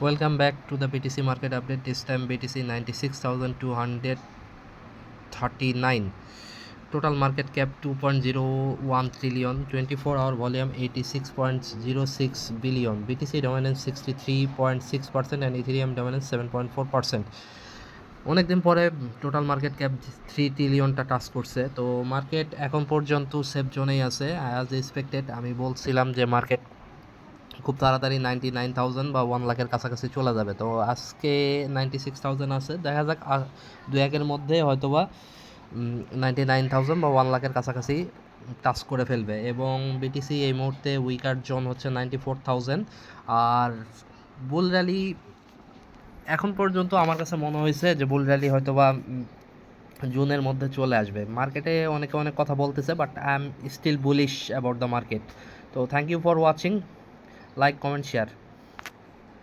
Welcome back to the BTC market update. This time BTC 96,239. Total market cap 2.01 trillion. 24-hour volume 86.06 billion. BTC dominance 63.6% and Ethereum dominance 7.4%. অনেকদিন পরে total market cap 3 ট্রিলিয়নটা touch করছে। তো market এখন পর্যন্ত safe জোনেই আছে as expected. আমি বলছিলাম যে মার্কেট খুব তাড়াতাড়ি 99,000 বা 1 লাখের কাছাকাছি চলে যাবে। তো আজকে 96,000 আছে, দেখা যাক দু একের মধ্যে হয়তোবা 99,000 বা 1 লাখের কাছাকাছি টাচ করে ফেলবে। এবং বিটিসি এই মুহূর্তে উইকার জোন হচ্ছে 94,000। আর বুল র্যালি এখন পর্যন্ত আমার কাছে মনে হয়েছে যে বুল র্যালি হয়তোবা জুনের মধ্যে চলে আসবে। মার্কেটে অনেকে অনেক কথা বলতেছে, but I am still bullish about the market. তো thank you for watching, like, comment, share.